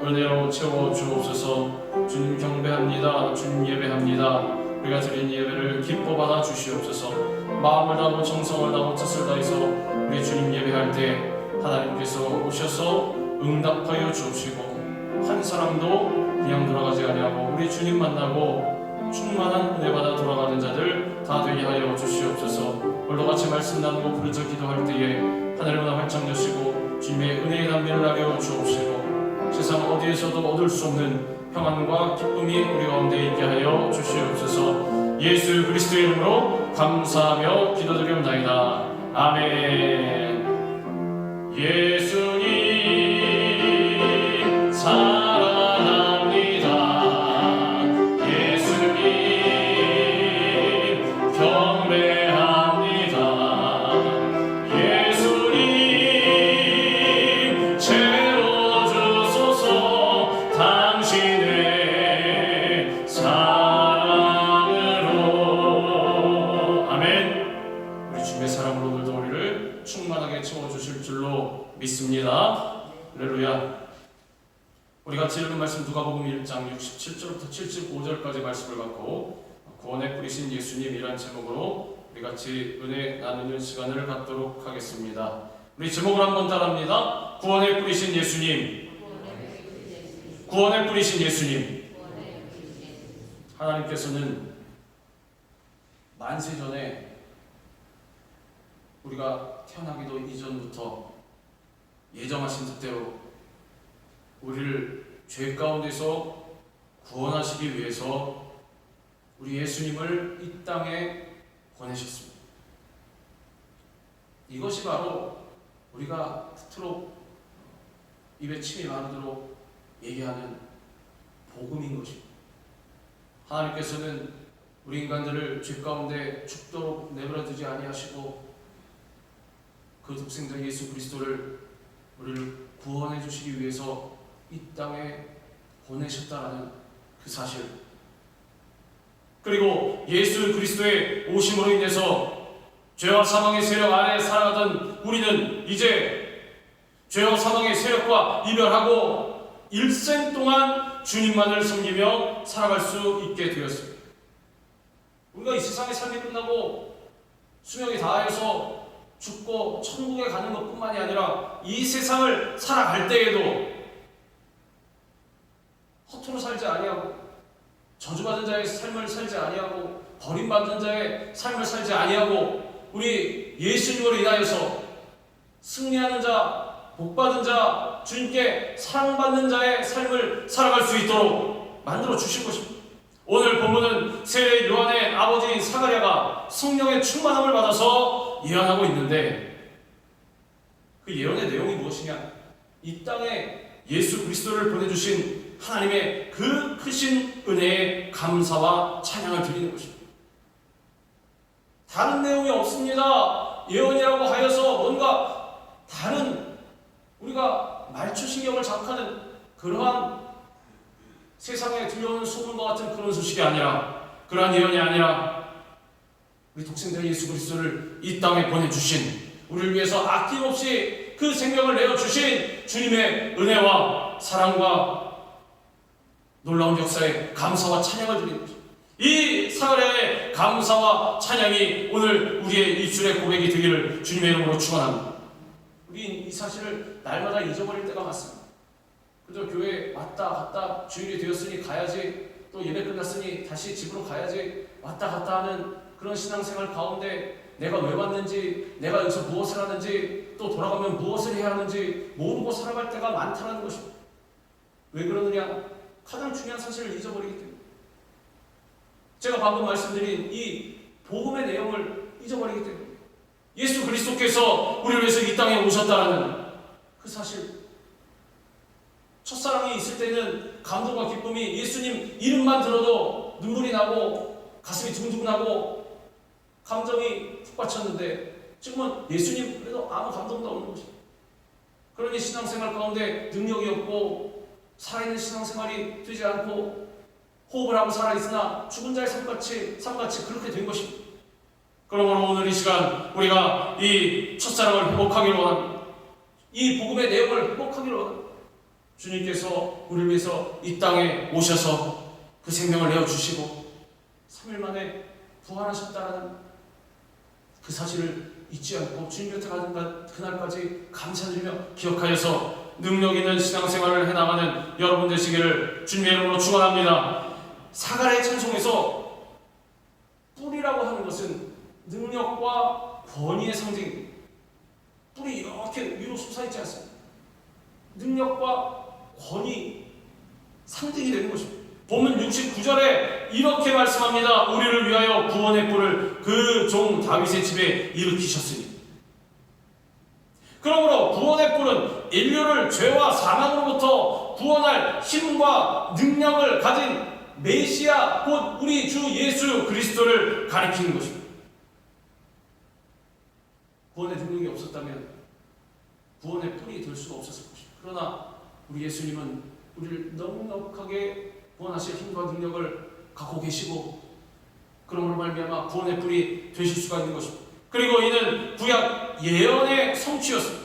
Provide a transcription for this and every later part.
은혜로 채워 주옵소서. 주님 경배합니다. 주님 예배합니다. 우리가 드린 예배를 기뻐 받아 주시옵소서. 마음을 다하고 정성을 다하고 뜻을 다해서 우리 주님 예배할 때 하나님께서 오셔서 응답하여 주옵시고, 한 사람도 그냥 돌아가지 아니하고 우리 주님 만나고 충만한 은혜 받아 돌아가는 자들 다 되게 하여 주시옵소서. 오늘도 같이 말씀 나누고 부르짖어 기도할 때에 하늘의 문 활짝 여시고 주님의 은혜의 담비를 나려 주옵시고, 세상 어디에서도 얻을 수 없는 평안과 기쁨이 우리 가운데 있게 하여 주시옵소서. 예수 그리스도의 이름으로 감사하며 기도드리옵나이다. 아멘. 예수님 사랑합니다. 예수님 경배합니다. 예수님 채워주소서. 당신의 사랑으로. 아멘. 우리 주님의 사랑으로 오늘도 우리를 충만하게 채워주실 줄로 믿습니다. 할렐루야. 우리 같이 읽은 말씀 누가복음 1장 67절부터 75절까지 말씀을 갖고 구원에 뿌리신 예수님이란 제목으로 우리 같이 은혜 나누는 시간을 갖도록 하겠습니다. 우리 제목을 한번 따라합니다. 구원에 뿌리신 예수님. 구원에 뿌리신 예수님. 하나님께서는 만세 전에 우리가 태어나기도 이전부터 예정하신 뜻대로 우리를 죄 가운데서 구원하시기 위해서 우리 예수님을 이 땅에 보내셨습니다. 이것이 바로 우리가 그토록 입에 침이 마르도록 얘기하는 복음인 것입니다. 하나님께서는 우리 인간들을 죄 가운데 죽도록 내버려두지 아니하시고 그 독생자 예수 그리스도를 우리를 구원해 주시기 위해서 이 땅에 보내셨다라는 그 사실, 그리고 예수 그리스도의 오심으로 인해서 죄와 사망의 세력 아래 살아가던 우리는 이제 죄와 사망의 세력과 이별하고 일생 동안 주님만을 섬기며 살아갈 수 있게 되었습니다. 우리가 이 세상의 삶이 끝나고 수명이 다하여서 죽고 천국에 가는 것뿐만이 아니라 이 세상을 살아갈 때에도 허투루 살지 아니하고 저주받은 자의 삶을 살지 아니하고 버림받은 자의 삶을 살지 아니하고 우리 예수님으로 인하여서 승리하는 자, 복받은 자, 주님께 사랑받는 자의 삶을 살아갈 수 있도록 만들어 주신 것입니다. 오늘 본문은 세례 요한의 아버지인 사가랴가 성령의 충만함을 받아서 예언하고 있는데, 그 예언의 내용이 무엇이냐? 이 땅에 예수 그리스도를 보내주신 하나님의 그 크신 은혜에 감사와 찬양을 드리는 것입니다. 다른 내용이 없습니다. 예언이라고 하여서 뭔가 다른 우리가 말초신경을 자극하는 그러한 세상에 들려오는 소문과 같은 그런 소식이 아니라, 그러한 예언이 아니라 우리 독생자 예수 그리스도를 이 땅에 보내주신, 우리를 위해서 아낌없이 그 생명을 내어주신 주님의 은혜와 사랑과 놀라운 역사에 감사와 찬양을 드리는 것입니다. 이 사가랴의 감사와 찬양이 오늘 우리의 입술의 고백이 되기를 주님의 이름으로 축원합니다. 우리 이 사실을 날마다 잊어버릴 때가 많습니다. 그저 교회에 왔다 갔다 주일이 되었으니 가야지, 또 예배 끝났으니 다시 집으로 가야지, 왔다 갔다 하는 그런 신앙생활 가운데 내가 왜 왔는지, 내가 여기서 무엇을 하는지, 또 돌아가면 무엇을 해야 하는지 모르고 살아갈 때가 많다는 것입니다. 왜 그러느냐? 가장 중요한 사실을 잊어버리기 때문에. 제가 방금 말씀드린 이 복음의 내용을 잊어버리기 때문에. 예수 그리스도께서 우리를 위해서 이 땅에 오셨다라는 그 사실, 첫사랑이 있을 때는 감동과 기쁨이 예수님 이름만 들어도 눈물이 나고 가슴이 두근두근하고 감정이 푹 받쳤는데, 지금은 예수님 그래도 아무 감동도 없는 것입니다. 그러니 신앙생활 가운데 능력이 없고 살아있는 신앙생활이 되지 않고 호흡을 하고 살아있으나 죽은 자의 삶같이 그렇게 된 것입니다. 그러므로 오늘 이 시간 우리가 이 첫사랑을 회복하기를 원합니다. 이 복음의 내용을 회복하기를 원합니다. 주님께서 우리를 위해서 이 땅에 오셔서 그 생명을 내어주시고 3일 만에 부활하셨다는 그 사실을 잊지 않고 주님 곁에 가는 그날까지 감사드리며 기억하여서 능력 있는 신앙생활을 해나가는 여러분 되시기를 주님의 이름으로 축원합니다. 사가랴의 찬송에서 뿔이라고 하는 것은 능력과 권위의 상징입니다. 뿔이 이렇게 위로 솟아있지 않습니다. 능력과 권위, 상징이 되는 것입니다. 본문 69절에 이렇게 말씀합니다. 우리를 위하여 구원의 뿔을 그 종 다윗의 집에 일으키셨으니. 그러므로 구원의 뿔은 인류를 죄와 사망으로부터 구원할 힘과 능력을 가진 메시아 곧 우리 주 예수 그리스도를 가리키는 것입니다. 구원의 능력이 없었다면 구원의 뿔이 될 수가 없었을 것입니다. 그러나 우리 예수님은 우리를 넉넉하게 구원하실 힘과 능력을 갖고 계시고, 그러므로 말미암아 구원의 뿔이 되실 수가 있는 것입니다. 그리고 이는 구약 예언의 성취였습니다.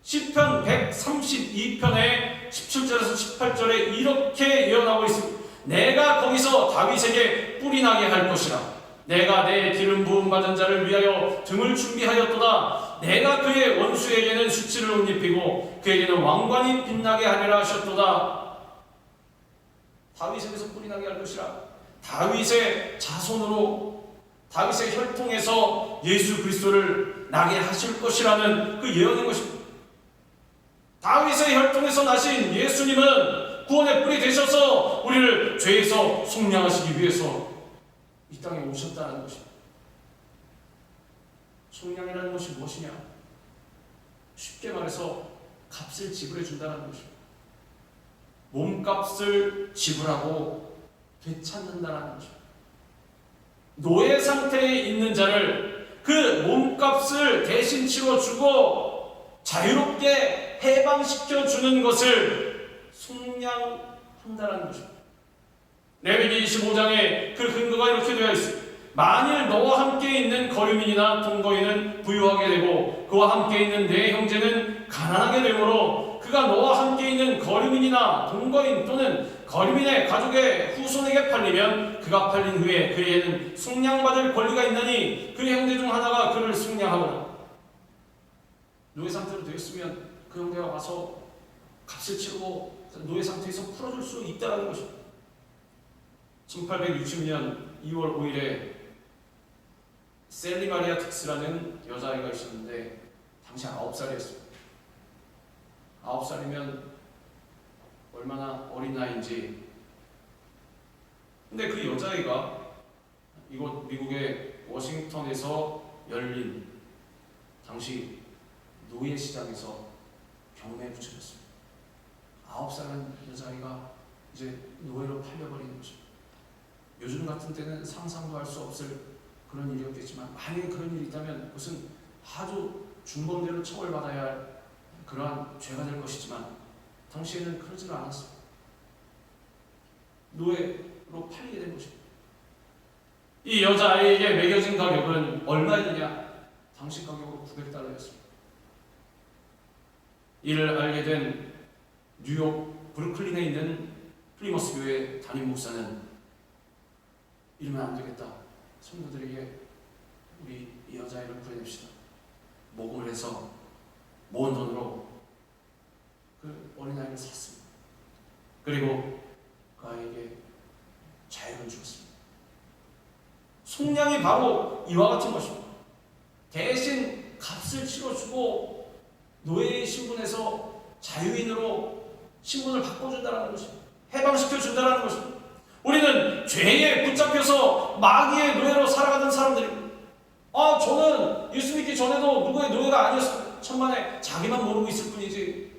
시편 132편의 17절에서 18절에 이렇게 예언하고 있습니다. 내가 거기서 다윗에게 뿔이 나게 할 것이라. 내가 내 기름 부음 받은 자를 위하여 등을 준비하였도다. 내가 그의 원수에게는 수치를 옷 입히고 그에게는 왕관이 빛나게 하리라 하셨도다. 다윗에게서 뿔이 나게 할 것이라. 다윗의 자손으로, 다윗의 혈통에서 예수 그리스도를 나게 하실 것이라는 그 예언인 것입니다. 다윗의 혈통에서 나신 예수님은 구원의 뿔이 되셔서 우리를 죄에서 속량하시기 위해서 이 땅에 오셨다는 것입니다. 속량이라는 것이 무엇이냐? 쉽게 말해서 값을 지불해 준다는 것입니다. 몸값을 지불하고 되찾는다는 것입니다. 노예 상태에 있는 자를 그 몸값을 대신 치러주고 자유롭게 해방시켜 주는 것을 속량한다는 것입니다. 레위기 25장에 그 근거가 이렇게 되어 있습니다. 만일 너와 함께 있는 거류민이나 동거인은 부유하게 되고 그와 함께 있는 내 형제는 가난하게 되므로 그가 너와 함께 있는 거류민이나 동거인 또는 거류민의 가족의 후손에게 팔리면 그가 팔린 후에 그에게는 속량받을 권리가 있나니 그의 형제 중 하나가 그를 속량하거나. 노예 상태로 되었으면 그 형제가 와서 값을 치르고 노예 상태에서 풀어줄 수 있다는 것입니다. 1860년 2월 5일에 셀리 마리아 틱스라는 여자아이가 있었는데 당시 9살이었습니다. 9살이면 얼마나 어린 나이인지. 근데 그 여자아이가 이곳 미국의 워싱턴에서 열린 당시 노예 시장에서 경매에 붙여졌습니다. 9살은 여자아이가 이제 노예로 팔려버리는 것입니다. 요즘 같은 때는 상상도 할 수 없을 그런 일이었겠지만, 만약에 그런 일이 있다면 그것은 아주 중범죄로 처벌받아야 할 그러한 죄가 될 것이지만 당시에는 그러지를 않았습니다. 노예로 팔리게 된 것입니다. 이 여자아이에게 매겨진 가격은 얼마였느냐? 당시 가격으로 $900였습니다. 이를 알게 된 뉴욕 브루클린에 있는 플리머스 교회 담임 목사는 이러면 안 되겠다. 성도들에게 우리 이 여자아이를 구해냅시다. 모금을 해서 모은 돈으로 그 어린아이를 샀습니다. 그리고 그 아이에게 자유를 주었습니다. 속량이 바로 이와 같은 것입니다. 대신 값을 치러주고 노예의 신분에서 자유인으로 신분을 바꿔준다는 것입니다. 해방시켜준다는 것입니다. 우리는 죄에 붙잡혀서 마귀의 노예로 살아가던 사람들입니다. 저는 예수 믿기 전에도 누구의 노예가 아니었습니다. 천만에 자기만 모르고 있을 뿐이지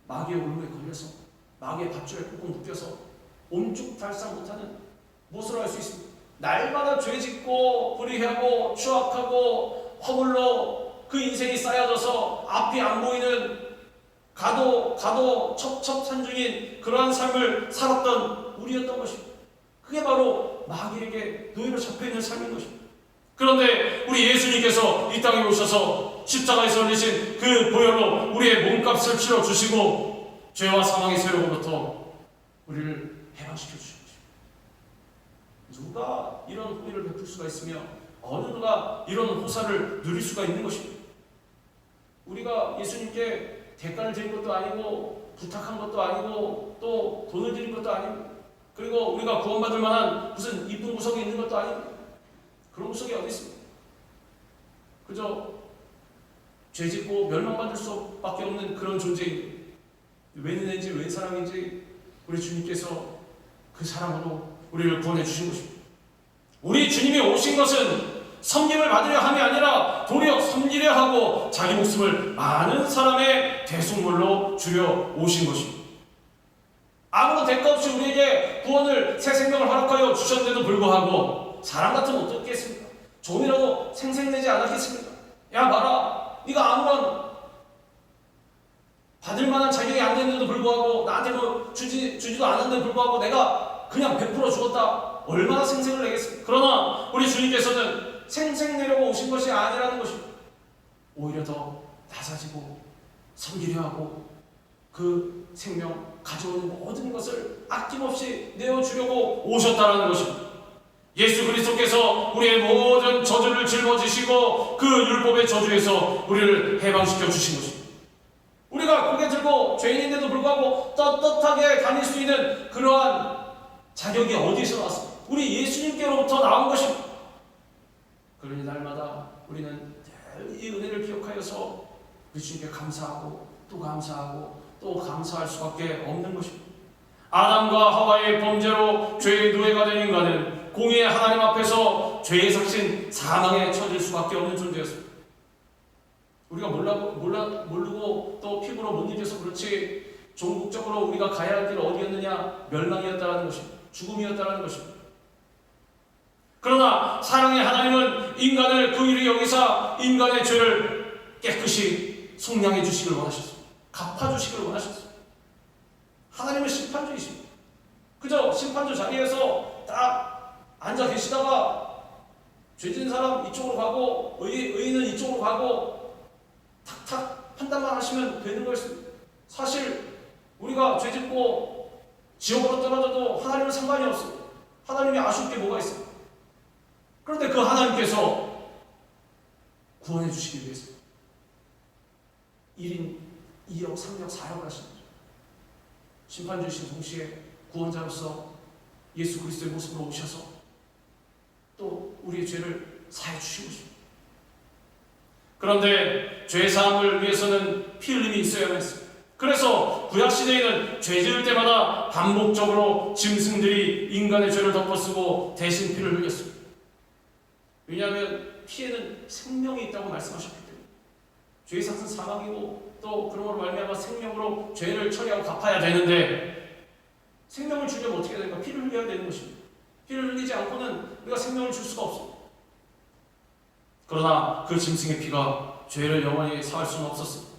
마귀의 올무에 걸려서 마귀의 밧줄에 꾹꾹 묶여서 옴죽달싹 못하는 무엇을 할 수 있습니까? 날마다 죄짓고 불의하고 추악하고 허물로 그 인생이 쌓여져서 앞이 안 보이는 가도 첩첩산중인 그러한 삶을 살았던 우리였던 것입니다. 그게 바로 마귀에게 노예로 잡혀있는 삶인 것입니다. 그런데 우리 예수님께서 이 땅에 오셔서 십자가에서 흘리신 그 보혈로 우리의 몸값을 치러주시고 죄와 사망의 세력으로부터 우리를 해방시켜 주신 것입니다. 누가 이런 호의를 베풀 수가 있으며 어느 누가 이런 호사를 누릴 수가 있는 것입니다. 우리가 예수님께 대가를 드린 것도 아니고 부탁한 것도 아니고 또 돈을 드린 것도 아니고 그리고 우리가 구원받을 만한 무슨 이쁜 구석이 있는 것도 아니고 그런 구석이 어디 있습니까? 그저 죄짓고 멸망받을 수밖에 없는 그런 존재인데 웬 은혜인지 웬 사랑인지 우리 주님께서 그 사랑으로 우리를 구원해 주신 것입니다. 우리 주님이 오신 것은 섬김을 받으려 함이 아니라 도리어 섬기려 하고 자기 목숨을 많은 사람의 대속물로 주려 오신 것입니다. 아무런 대가 없이 우리에게 구원을 새 생명을 허락하여 주셨는데도 불구하고 사람 같으면 어떻겠습니까? 종이라도 생색내지 않았겠습니까? 야 봐라, 네가 아무런 받을 만한 자격이 안 되는데도 불구하고 나한테 뭐 주지도 않았는데도 불구하고 내가 그냥 베풀어 주었다. 얼마나 생색을 내겠습니까? 그러나 우리 주님께서는 생색내려고 오신 것이 아니라는 것입니다. 오히려 더 낮아지고 섬기려 하고 그 생명 가져오는 모든 것을 아낌없이 내어주려고 오셨다는 것입니다. 예수 그리스도께서 우리의 모든 저주를 짊어지시고 그 율법의 저주에서 우리를 해방시켜 주신 것입니다. 우리가 고개 들고 죄인인데도 불구하고 떳떳하게 다닐 수 있는 그러한 자격이 어디서 나왔습니까? 우리 예수님께로부터 나온 것입니다. 그러니 날마다 우리는 늘 이 은혜를 기억하여서 우리 주님께 감사하고 또 감사하고 또 감사할 수밖에 없는 것입니다. 아담과 하와의 범죄로 죄의 노예가 된 인간은 공의의 하나님 앞에서 죄의 삭신 사망에 처질 수밖에 없는 존재였습니다. 우리가 모르고 또 피부로 못 이겨서 그렇지 종국적으로 우리가 가야 할 길 어디였느냐? 멸망이었다는 것입니다. 죽음이었다는 것입니다. 그러나 사랑의 하나님은 인간을 긍휼히 여기사 인간의 죄를 깨끗이 속량해 주시기를 원하셨습니다. 갚아주시기를 원하셨습니다. 하나님은 심판주이십니다. 그저 심판주 자리에서 딱 앉아 계시다가 죄진 사람 이쪽으로 가고 의인은 이쪽으로 가고 탁탁 판단만 하시면 되는 것입니다. 사실 우리가 죄짓고 지옥으로 떨어져도 하나님은 상관이 없습니다. 하나님이 아쉬울 게 뭐가 있습니까? 그런데 그 하나님께서 구원해 주시기 위해서 1인 2역, 3역, 4역을 하신 거죠. 심판주이신 동시에 구원자로서 예수 그리스도의 모습으로 오셔서 또 우리의 죄를 사해 주신 것입니다. 그런데 죄 사함을 위해서는 피 흘림이 있어야만 했습니다. 그래서 구약시대에는 죄 지을 때마다 반복적으로 짐승들이 인간의 죄를 덮어쓰고 대신 피를 흘렸습니다. 왜냐하면 피에는 생명이 있다고 말씀하셨기 때문에 죄의 삭은 사망이고 또 그러므로 말미암아 생명으로 죄를 처리하고 갚아야 되는데 생명을 주려면 어떻게 해야 됩니까? 피를 흘려야 되는 것입니다. 피를 흘리지 않고는 우리가 생명을 줄 수가 없습니다. 그러나 그 짐승의 피가 죄를 영원히 사할 수는 없었습니다.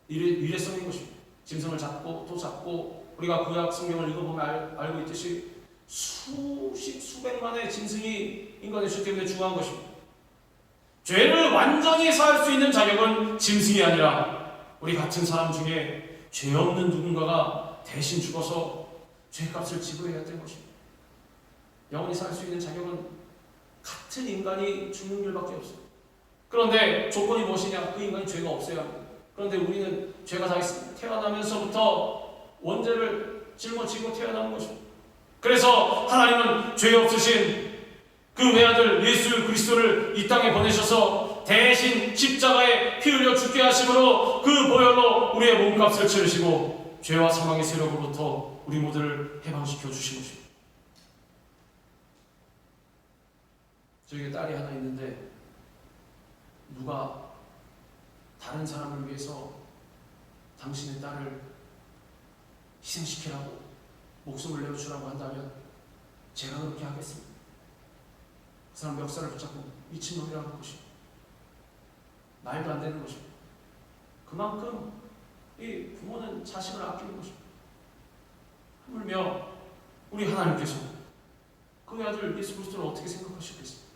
일회성인 것입니다. 짐승을 잡고 또 잡고 우리가 구약 성경을 읽어보면 알고 있듯이 수백만의 짐승이 인간의 죄 때문에 죽어간 것입니다. 죄를 완전히 사할 수 있는 자격은 짐승이 아니라 우리 같은 사람 중에 죄 없는 누군가가 대신 죽어서 죄값을 지불해야 되는 것입니다. 영원히 살 수 있는 자격은 같은 인간이 죽는 길밖에 없습니다. 그런데 조건이 무엇이냐? 그 인간이 죄가 없어야 합니다. 그런데 우리는 죄가 다 있습니다. 태어나면서부터 원죄를 짊어지고 태어나는 것입니다. 그래서 하나님은 죄 없으신 그 외아들 예수 그리스도를 이 땅에 보내셔서 대신 십자가에 피 흘려 죽게 하심으로 그 보혈로 우리의 몸값을 치르시고 죄와 사망의 세력으로부터 우리 모두를 해방시켜 주신 것입니다. 저에게 딸이 하나 있는데 누가 다른 사람을 위해서 당신의 딸을 희생시키라고 목숨을 내어주라고 한다면 제가 그렇게 하겠습니다. 그 사람 멱살을 붙잡고 미친놈이라는 것입니다. 말도 안 되는 것입니다. 그만큼 이 부모는 자식을 아끼는 것입니다. 하물며 우리 하나님께서 그 아들 예수 그리스도를 어떻게 생각하시겠습니까?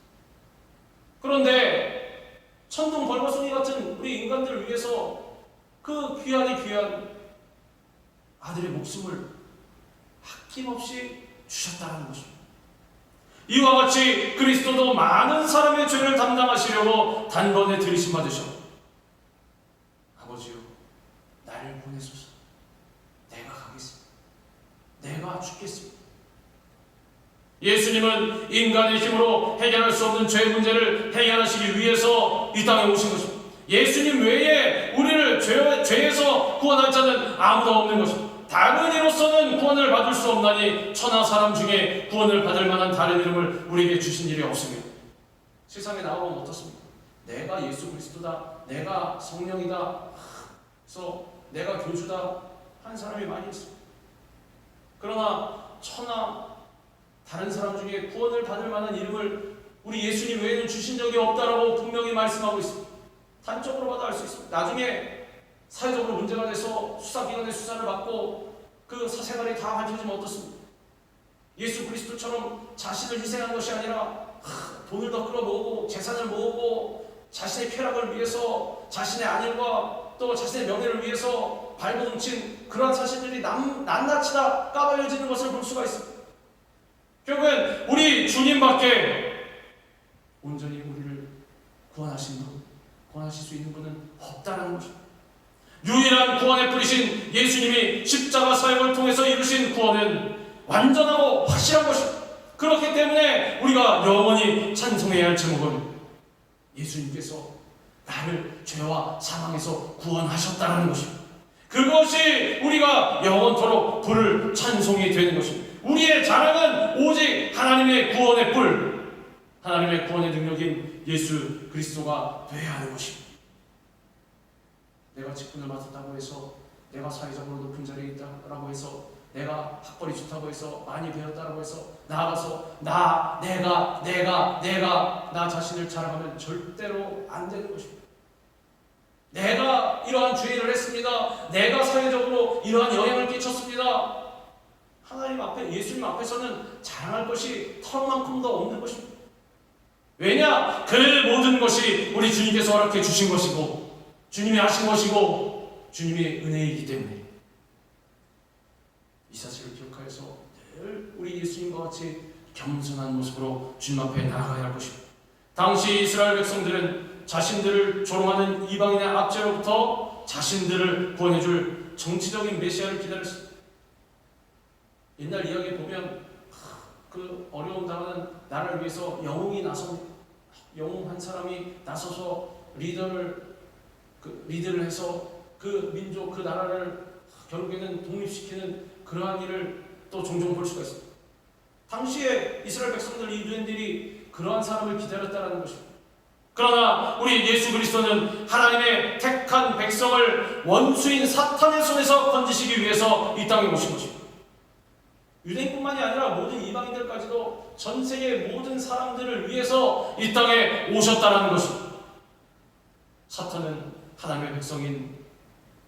그런데 천둥 벌거숭이 같은 우리 인간들을 위해서 그 귀한 아들의 목숨을 아낌없이 주셨다는 것입니다. 이와 같이 그리스도도 많은 사람의 죄를 담당하시려고 단번에 들이심 받으셔 아버지요 나를 보내소서. 내가 가겠습니다. 내가 죽겠습니다. 예수님은 인간의 힘으로 해결할 수 없는 죄 문제를 해결하시기 위해서 이 땅에 오신 것입니다. 예수님 외에 우리를 죄에서 구원할 자는 아무도 없는 것입니다. 다른 이로서는 구원을 받을 수 없나니 천하 사람 중에 구원을 받을 만한 다른 이름을 우리에게 주신 일이 없습니다. 세상에 나오면 어떻습니까? 내가 예수 그리스도다, 내가 성령이다, 그래서 내가 교주다 한 사람이 많이 있습니다. 그러나 천하 다른 사람 중에 구원을 받을 만한 이름을 우리 예수님 외에는 주신 적이 없다라고 분명히 말씀하고 있습니다. 단적으로 봐도 알 수 있습니다. 나중에 사회적으로 문제가 돼서 수사기관의 수사를 받고 그 사생활이 다 밝혀지면 어떻습니까? 예수 그리스도처럼 자신을 희생한 것이 아니라 돈을 더 끌어모으고 재산을 모으고 자신의 쾌락을 위해서 자신의 안일과 또 자신의 명예를 위해서 발버둥친 그러한 사실들이 낱낱이 다 까발려지는 것을 볼 수가 있습니다. 결국엔 우리 주님밖에 온전히 우리를 구원하신 분, 구원하실 수 있는 분은 없다는 것입니다. 유일한 구원의 뿌리신 예수님이 십자가 사역을 통해서 이루신 구원은 완전하고 확실한 것입니다. 그렇기 때문에 우리가 영원히 찬송해야 할 제목은 예수님께서 나를 죄와 사망에서 구원하셨다는 것입니다. 그것이 우리가 영원토록 부를 찬송이 되는 것입니다. 우리의 자랑은 오직 하나님의 구원의 뿔, 하나님의 구원의 능력인 예수 그리스도가 되어야 하는 것입니다. 내가 직분을 맡았다고 해서, 내가 사회적으로 높은 자리에 있다라고 해서, 내가 학벌이 좋다고 해서, 많이 배웠다고 해서 나아가서 내가 나 자신을 자랑하면 절대로 안 되는 것입니다. 내가 이러한 죄를 했습니다. 내가 사회적으로 이러한 영향을 끼쳤습니다. 하나님 앞에, 예수님 앞에서는 자랑할 것이 털만큼도 없는 것입니다. 왜냐? 그 모든 것이 우리 주님께서 허락해 주신 것이고 주님이 하신 것이고 주님의 은혜이기 때문에 이 사실을 기억하여서 늘 우리 예수님과 같이 겸손한 모습으로 주님 앞에 나아가야 할 것입니다. 당시 이스라엘 백성들은 자신들을 조롱하는 이방인의 압제로부터 자신들을 구원해줄 정치적인 메시아를 기다렸습니다. 옛날 이야기에 보면 그 어려움 당하는 나라를 위해서 영웅이 나섭니다. 영웅 한 사람이 나서서 리더를 해서 그 민족, 그 나라를 결국에는 독립시키는 그러한 일을 또 종종 볼 수가 있습니다. 당시에 이스라엘 백성들, 유대인들이 그러한 사람을 기다렸다는 것입니다. 그러나 우리 예수 그리스도는 하나님의 택한 백성을 원수인 사탄의 손에서 건지시기 위해서 이 땅에 오신 것입니다. 유대인뿐만이 아니라 모든 이방인들까지도 전 세계의 모든 사람들을 위해서 이 땅에 오셨다는 것입니다. 사탄은 하나님의 백성인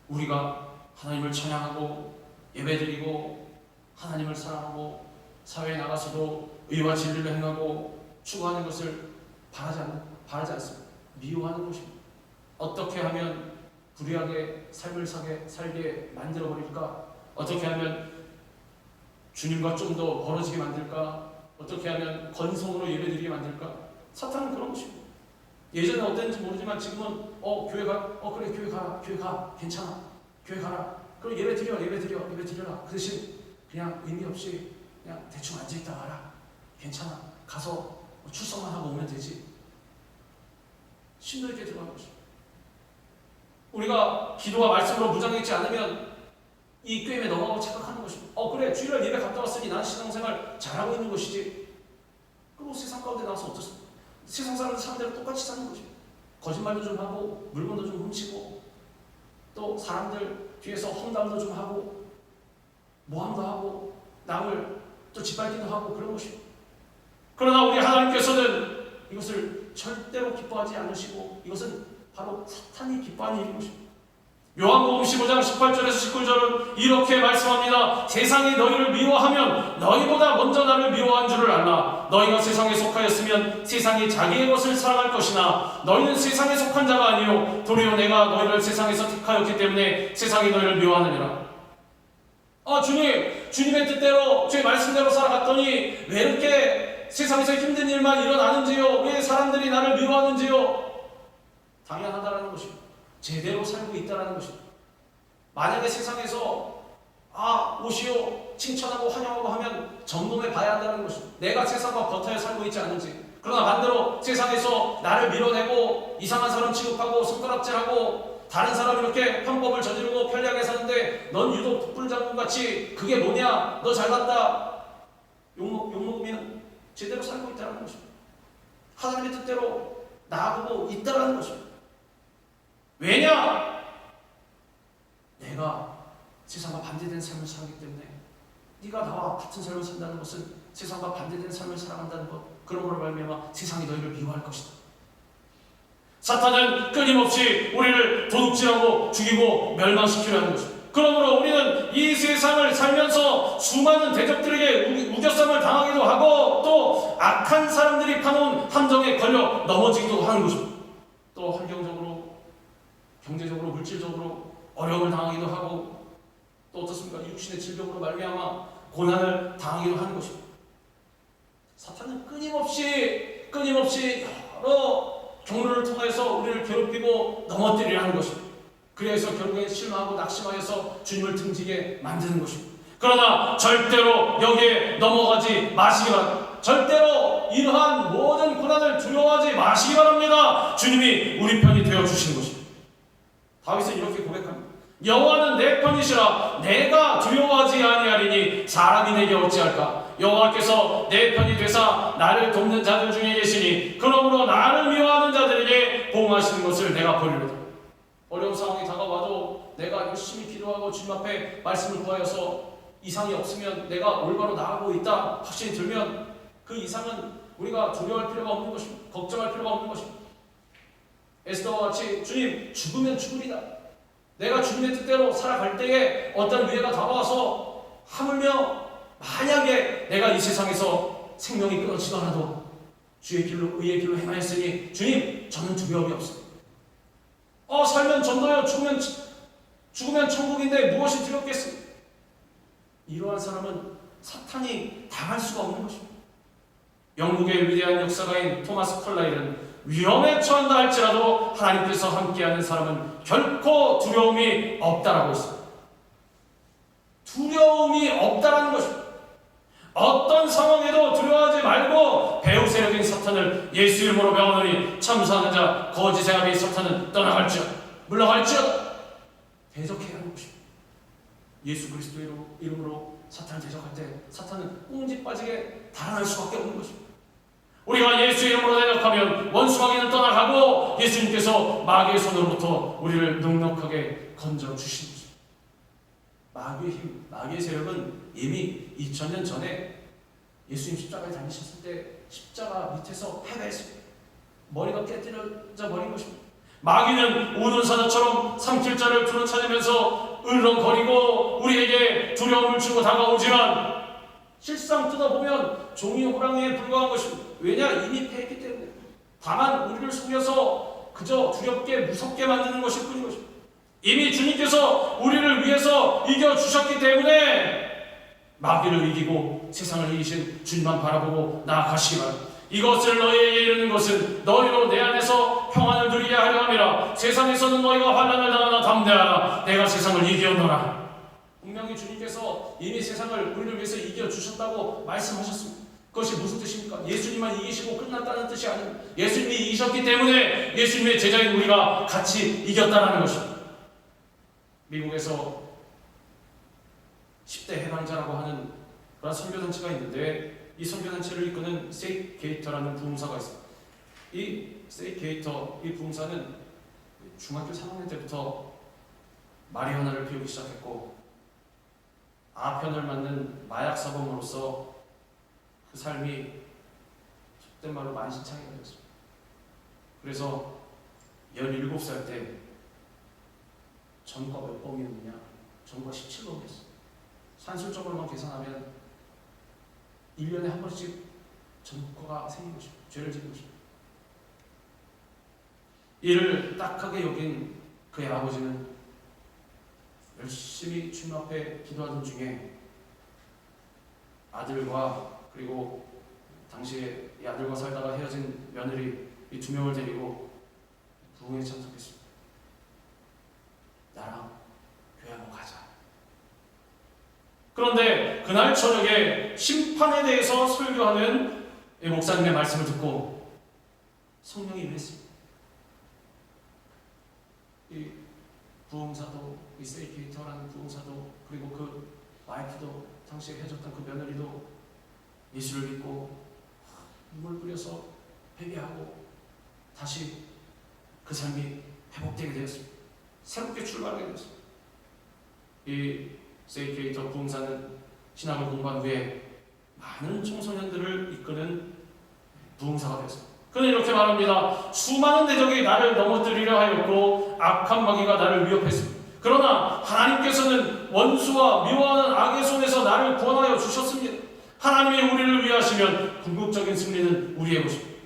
우리가 하나님을 찬양하고 예배드리고 하나님을 사랑하고 사회에 나가서도 의와 진리를 행하고 추구하는 것을 바라지 않습니다. 미워하는 것입니다. 어떻게 하면 불의하게 삶을 살게 만들어버릴까? 어떻게 하면 주님과 좀 더 멀어지게 만들까? 어떻게 하면 건성으로 예배드리게 만들까? 사탄은 그런 것입니다. 예전에 어땠는지 모르지만 지금은 교회 가? 그래 교회 가 괜찮아 교회 가라. 그럼 예배드려라. 그 대신 그냥 의미 없이 그냥 대충 앉아있다 와라. 괜찮아. 가서 출석만 하고 오면 되지. 심도 있게 들어가는 것입니다. 우리가 기도와 말씀으로 무장했지 않으면 이 게임에 넘어가고 착각하는 것입니다. 그래 주일날 예배 갔다 왔으니 난 신앙생활 잘하고 있는 것이지. 그리고 세상 가운데 나와서 어떻습니까? 세상 사람들은 똑같이 사는 것입니다. 거짓말도 좀 하고 물건도 좀 훔치고 또 사람들 뒤에서 험담도 좀 하고 모함도 하고 남을 또 짓밟기도 하고 그런 것입니다. 그러나 우리 하나님께서는 이것을 절대로 기뻐하지 않으시고 이것은 바로 사탄이 기뻐하는 일인 것입니다. 요한복음 15장 18절에서 19절은 이렇게 말씀합니다. 세상이 너희를 미워하면 너희보다 먼저 나를 미워한 줄을 알라. 너희가 세상에 속하였으면 세상이 자기의 것을 사랑할 것이나 너희는 세상에 속한 자가 아니요 도리어 내가 너희를 세상에서 택하였기 때문에 세상이 너희를 미워하느니라. 주님의 뜻대로 주의 말씀대로 살아갔더니 왜 이렇게 세상에서 힘든 일만 일어나는지요? 왜 사람들이 나를 미워하는지요? 당연하다라는 것입니다. 제대로 살고 있다는 것입니다. 만약에 세상에서 오시오 칭찬하고 환영하고 하면 점검해 봐야 한다는 것입니다. 내가 세상과 겉에 살고 있지 않은지. 그러나 반대로 세상에서 나를 밀어내고 이상한 사람 취급하고 손가락질하고 다른 사람이 이렇게 편법을 저지르고 편리하게 사는데 넌 유독 독불장군같이 그게 뭐냐? 너 잘났다. 욕먹으면 제대로 살고 있다는 것입니다. 하나님의 뜻대로 나아가고 있다는 것입니다. 왜냐? 내가 세상과 반대된 삶을 살기 때문에 네가 나와 같은 삶을 산다는 것은 세상과 반대된 삶을 살아간다는 것, 그런 걸로 말미암아 세상이 너희를 미워할 것이다. 사탄은 끊임없이 우리를 도둑질하고 죽이고 멸망시키려 하는 것입니다. 그러므로 우리는 이 세상을 살면서 수많은 대적들에게 우겨쌈을 당하기도 하고 또 악한 사람들이 파놓은 함정에 걸려 넘어지기도 하는 것입니다. 또 환경적으로 경제적으로 물질적으로 어려움을 당하기도 하고 또 어떻습니까? 육신의 질병으로 말미암아 고난을 당하기도 하는 것입니다. 사탄은 끊임없이 여러 경로를 통해서 우리를 괴롭히고 넘어뜨리려 하는 것입니다. 그래서 결국에 실망하고 낙심하여서 주님을 등지게 만드는 것입니다. 그러나 절대로 여기에 넘어가지 마시기 바랍니다. 절대로 이러한 모든 고난을 두려워하지 마시기 바랍니다. 주님이 우리 편이 되어주시는 것입니다. 다윗은 이렇게 고백합니다. 여호와는 내 편이시라. 내가 두려워하지 아니하리니 사람이 내게 어찌할까. 여호와께서 내 편이 되사 나를 돕는 자들 중에 계시니 그러므로 나를 미워하는 자들에게 보응하시는 것을 내가 보리로다. 어려운 상황이 다가와도 내가 열심히 기도하고 주님 앞에 말씀을 구하여서 이상이 없으면 내가 올바로 나아가고 있다 확신이 들면 그 이상은 우리가 두려워할 필요가 없는 것입니다. 걱정할 필요가 없는 것입니다. 에스더와 같이 주님 죽으면 죽으리다. 내가 주님의 뜻대로 살아갈 때에 어떤 위해가 다가와서 하물며 만약에 내가 이 세상에서 생명이 끊어지더라도 주의 길로 의의 길로 행하였으니 주님 저는 두려움이 없습니다. 살면 전도요 죽으면 천국인데 무엇이 두렵겠습니까? 이러한 사람은 사탄이 당할 수가 없는 것입니다. 영국의 위대한 역사가인 토마스 컬라일은 위험에 처한다 할지라도 하나님께서 함께하는 사람은 결코 두려움이 없다라고 했습니다. 두려움이 없다라는 것입니다. 어떤 상황에도 두려워하지 말고 배후 세력인 사탄을 예수 이름으로 명하노니 참수하는 자 거짓의 아비 사탄은 떠나갈지어다 물러갈지어다 대적해야 하는 것입니다. 예수 그리스도의 이름으로 사탄을 대적할 때 사탄은 꽁지 빠지게 달아날 수밖에 없는 것입니다. 우리가 예수 이름으로 대적하면 원수마귀는 떠나가고 예수님께서 마귀의 손으로부터 우리를 넉넉하게 건져주신 것입니다. 마귀의 힘, 마귀의 세력은 이미 2000년 전에 예수님 십자가에 다니셨을 때 십자가 밑에서 패배했습니다. 머리가 깨뜨려져 버린 것입니다. 마귀는 우는 사자처럼 삼킬 자를 두루차리면서 으르렁거리고 우리에게 두려움을 주고 다가오지만 실상 뜯어보면 종이 호랑이에 불과한 것입니다. 왜냐? 이미 패했기 때문에. 다만 우리를 속여서 그저 두렵게 무섭게 만드는 것일 뿐인 것입니다. 이미 주님께서 우리를 위해서 이겨주셨기 때문에 마귀를 이기고 세상을 이기신 주님만 바라보고 나아가시기 바랍니다. 이것을 너희에게 이르는 것은 너희로 내 안에서 평안을 누리게 하려 함이라. 세상에서는 너희가 환난을 당하나 담대하라. 내가 세상을 이겨노라. 분명히 주님께서 이미 세상을 우리를 위해서 이겨주셨다고 말씀하셨습니다. 그것이 무슨 뜻입니까? 예수님만 이기시고 끝났다는 뜻이 아닙니다. 예수님이 이기셨기 때문에 예수님의 제자인 우리가 같이 이겼다는 것입니다. 미국에서 10대 해방자라고 하는 그런 선교단체가 있는데 이 선교단체를 이끄는 세이프 게이터라는 부흥사가 있습니다. 이 세이프 게이터, 이 부흥사는 중학교 3학년 때부터 마리화나를 배우기 시작했고 아편을 맞는 마약 사범으로서 그 삶이 속된 말로 만신창이가 되었습니다. 그래서 17살 때 전과 몇 범이었느냐? 전과 17범이었어요. 산술적으로만 계산하면 1년에 한 번씩 전과가 생긴 것입니다. 죄를 지은 것입니다. 이를 딱하게 여긴 그의 아버지는 열심히 주님 앞에 기도하던 중에 아들과 그리고 당시에 이 아들과 살다가 헤어진 며느리 이 2명을 데리고 부흥에 참석했습니다. 나랑 교회 한번 가자. 그런데 그날 저녁에 심판에 대해서 설교하는 이 목사님의 말씀을 듣고 성령이 임했습니다. 이 부흥사도, 이 세이케이터라는 부흥사도, 그리고 그 와이프도, 당시에 헤어졌던 그 며느리도 예수를 믿고 눈물 뿌려서 회개하고 다시 그 삶이 회복되게 되었습니다. 새롭게 출발하게 되었습니다. 이 세이케이터 부흥사는 신학을 공부한 후에 많은 청소년들을 이끄는 부흥사가 되었습니다. 그는 이렇게 말합니다. 수많은 대적이 나를 넘어뜨리려 하였고 악한 마귀가 나를 위협했습니다. 그러나 하나님께서는 원수와 미워하는 악의 손에서 나를 구원하여 주셨습니다. 하나님이 우리를 위하시면 궁극적인 승리는 우리의 것입니다.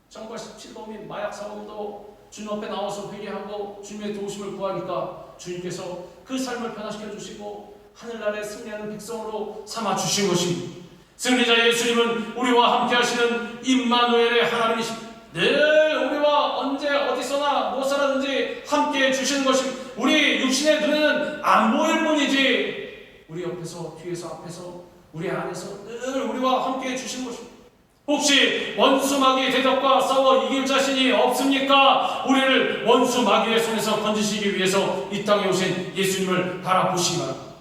전과 17범인 마약 사범도 주님 앞에 나와서 회개하고 주님의 도우심을 구하니까 주님께서 그 삶을 변화시켜 주시고 하늘나라에 승리하는 백성으로 삼아 주신 것입니다. 승리자 예수님은 우리와 함께 하시는 임마누엘의 하나님이십니다. 늘 우리와 언제 어디서나 무엇을 하든지 함께 해주시는 것입니다. 우리 육신의 눈에는 안 보일 뿐이지 우리 옆에서 뒤에서 앞에서 우리 안에서 늘 우리와 함께 해주시는 것입니다. 혹시 원수 마귀의 대적과 싸워 이길 자신이 없습니까? 우리를 원수 마귀의 손에서 건지시기 위해서 이 땅에 오신 예수님을 바라보시기 바랍니다.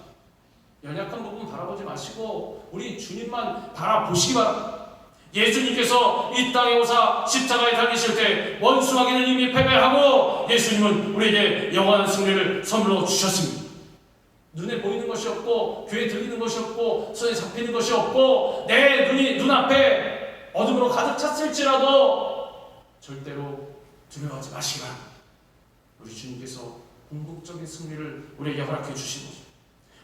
연약한 부분 바라보지 마시고 우리 주님만 바라보시기 바랍니다. 예수님께서 이 땅에 오사 십자가에 달리실 때 원수 마귀는 이미 패배하고 예수님은 우리에게 영원한 승리를 선물로 주셨습니다. 눈에 보이는 것이 없고 귀에 들리는 것이 없고 손에 잡히는 것이 없고 내 눈이 눈앞에 어둠으로 가득 찼을지라도 절대로 두려워하지 마시기 바랍니다. 우리 주님께서 궁극적인 승리를 우리에게 허락해 주신 것입니다.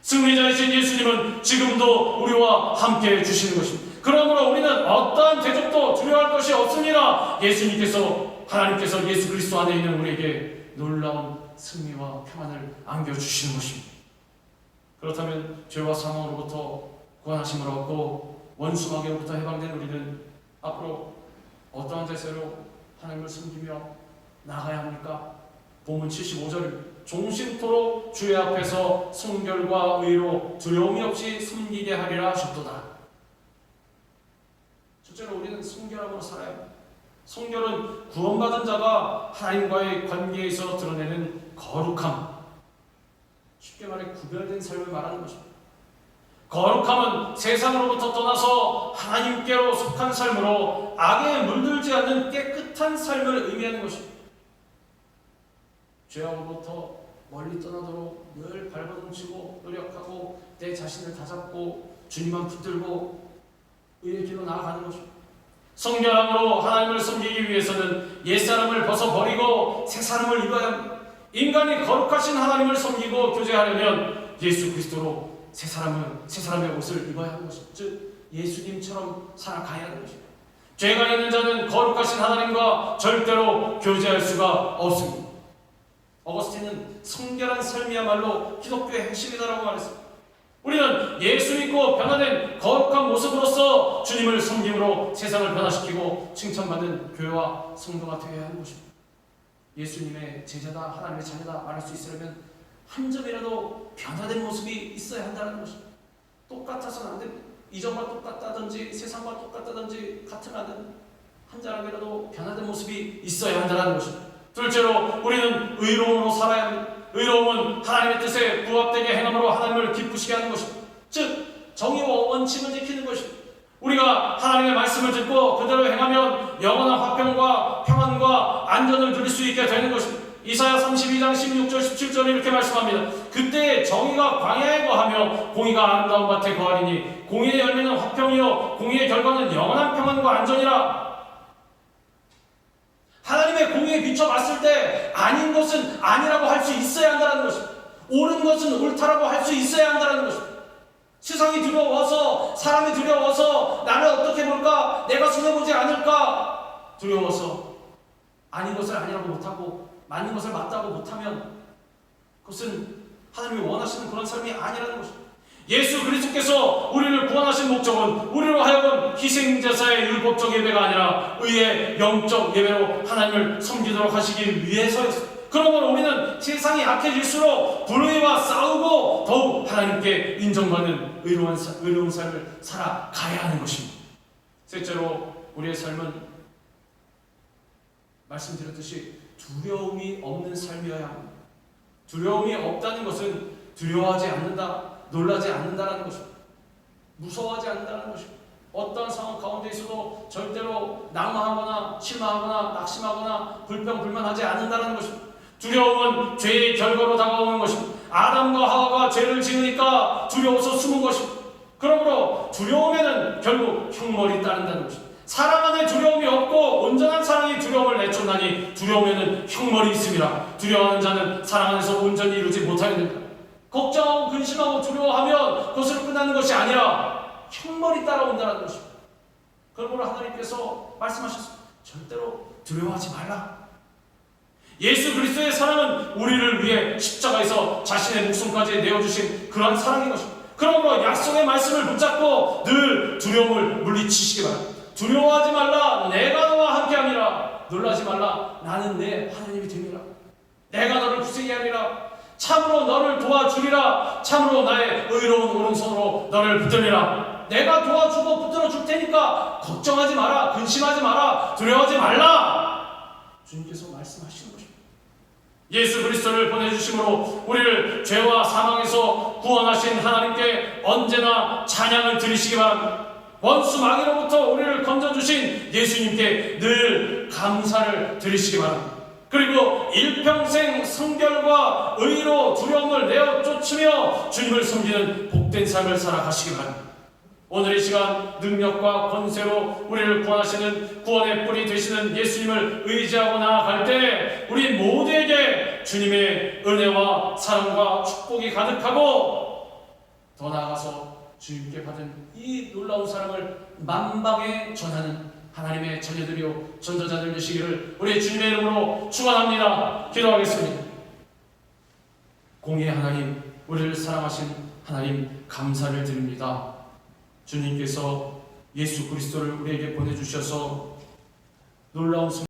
승리자이신 예수님은 지금도 우리와 함께 해주시는 것입니다. 그러므로 우리는 어떠한 대적도 두려워할 것이 없습니다. 예수님께서, 하나님께서 예수 그리스도 안에 있는 우리에게 놀라운 승리와 평안을 안겨주시는 것입니다. 그렇다면 죄와 사망으로부터 구원하심을 얻고 원수 마귀로부터 해방된 우리는 앞으로 어떠한 자세로 하나님을 섬기며 나아가야 합니까? 본문 75절 종신토록 주의 앞에서 성결과 의로 두려움이 없이 섬기게 하리라 하셨도다. 첫째로 우리는 성결함으로 살아야 합니다. 성결은 구원받은 자가 하나님과의 관계에서 드러내는 거룩함, 쉽게 말해 구별된 삶을 말하는 것입니다. 거룩함은 세상으로부터 떠나서 하나님께로 속한 삶으로 악에 물들지 않는 깨끗한 삶을 의미하는 것입니다. 죄악으로부터 멀리 떠나도록 늘 발버둥치고 노력하고 내 자신을 다잡고 주님만 붙들고 의의 길로 나아가는 것입니다. 성결함으로 하나님을 섬기기 위해서는 옛사람을 벗어버리고 새사람을 입어야 합니다. 인간이 거룩하신 하나님을 섬기고 교제하려면 예수 그리스도로 새사람의 옷을 입어야 하는 것입니다. 즉 예수님처럼 살아가야 하는 것입니다. 죄가 있는 자는 거룩하신 하나님과 절대로 교제할 수가 없습니다. 어거스틴은 성결한 삶이야말로 기독교의 핵심이다라고 말했습니다. 우리는 예수 믿고 변화된 거룩한 모습으로서 주님을 섬김으로 세상을 변화시키고 칭찬받는 교회와 성도가 되어야 하는 것입니다. 예수님의 제자다, 하나님의 자녀다 말할 수 있으려면 한 점이라도 변화된 모습이 있어야 한다는 것입니다. 똑같아서는 안 됩니다. 이전과 똑같다든지 세상과 똑같다든지 같은 아는 한 자락이라도 변화된 모습이 있어야 한다는 것입니다. 둘째로 우리는 의로움으로 살아야 합니다. 의로움은 하나님의 뜻에 부합되게 행함으로 하나님을 기쁘시게 하는 것입니다. 즉 정의와 원칙을 지키는 것입니다. 우리가 하나님의 말씀을 듣고 그대로 행하면 영원한 화평과 평안과 안전을 누릴 수 있게 되는 것입니다. 이사야 32장 16절 17절에 이렇게 말씀합니다. 그때 정의가 광야에 거하며 공의가 아름다운 밭에 거하리니 공의의 열매는 화평이요 공의의 결과는 영원한 평안과 안전이라. 하나님의 공의에 비춰봤을 때 아닌 것은 아니라고 할 수 있어야 한다는 것입니다. 옳은 것은 옳다라고 할 수 있어야 한다는 것입니다. 세상이 두려워서, 사람이 두려워서, 나를 어떻게 볼까, 내가 손해보지 않을까 두려워서 아닌 것을 아니라고 못하고 맞는 것을 맞다고 못하면 그것은 하나님이 원하시는 그런 삶이 아니라는 것입니다. 예수 그리스도께서 우리를 구원하신 목적은 우리로 하여금 희생제사의 율법적 예배가 아니라 의의 영적 예배로 하나님을 섬기도록 하시기 위해서였습니다. 그러므로 우리는 세상이 약해질수록 불의와 싸우고 더욱 하나님께 인정받는 의로운 삶을 살아가야 하는 것입니다. 셋째로 우리의 삶은 말씀드렸듯이 두려움이 없는 삶이어야 합니다. 두려움이 없다는 것은 두려워하지 않는다, 놀라지 않는다는 것입니다. 무서워하지 않는다는 것입니다. 어떠한 상황 가운데 있어도 절대로 낙마하거나 실망하거나 낙심하거나 불평불만하지 않는다는 것입니다. 두려움은 죄의 결과로 다가오는 것입니다. 아담과 하와가 죄를 지으니까 두려워서 숨은 것입니다. 그러므로 두려움에는 결국 형벌이 따른다는 것입니다. 사랑 안에 두려움이 없고 온전한 사랑이 두려움을 내쫓나니 두려움에는 형벌이 있습니다. 두려워하는 자는 사랑 안에서 온전히 이루지 못하게 됩니다. 걱정하고 근심하고 두려워하면 그것으로 끝나는 것이 아니라 형벌이 따라온다는 것입니다. 그러므로 하나님께서 말씀하셨습니다. 절대로 두려워하지 말라. 예수 그리스도의 사랑은 우리를 위해 십자가에서 자신의 목숨까지 내어주신 그러한 사랑인 것입니다. 그러므로 약속의 말씀을 붙잡고 늘 두려움을 물리치시기 바랍니다. 두려워하지 말라. 내가 너와 함께함이라. 놀라지 말라. 나는 내 하나님이 됨이라. 내가 너를 굳세게 하리라. 참으로 너를 도와주리라. 참으로 나의 의로운 오른손으로 너를 붙들리라. 내가 도와주고 붙들어 줄 테니까 걱정하지 마라. 근심하지 마라. 두려워하지 말라. 주님께서 말씀하시는 것입니다. 예수 그리스도를 보내주심으로 우리를 죄와 사망에서 구원하신 하나님께 언제나 찬양을 드리시기 바랍니다. 원수 마귀로부터 우리를 건져주신 예수님께 늘 감사를 드리시기 바랍니다. 그리고 일평생 성결과 의로 두려움을 내어 쫓으며 주님을 섬기는 복된 삶을 살아가시기 바랍니다. 오늘 이 시간 능력과 권세로 우리를 구원하시는 구원의 뿌리 되시는 예수님을 의지하고 나아갈 때 우리 모두에게 주님의 은혜와 사랑과 축복이 가득하고 더 나아가서 주님께 받은 이 놀라운 사랑을 만방에 전하는 하나님의 자녀들이요 전도자들 되시기를 우리 주님의 이름으로 축원합니다. 기도하겠습니다. 공의의 하나님, 우리를 사랑하신 하나님 감사를 드립니다. 주님께서 예수 그리스도를 우리에게 보내주셔서 놀라운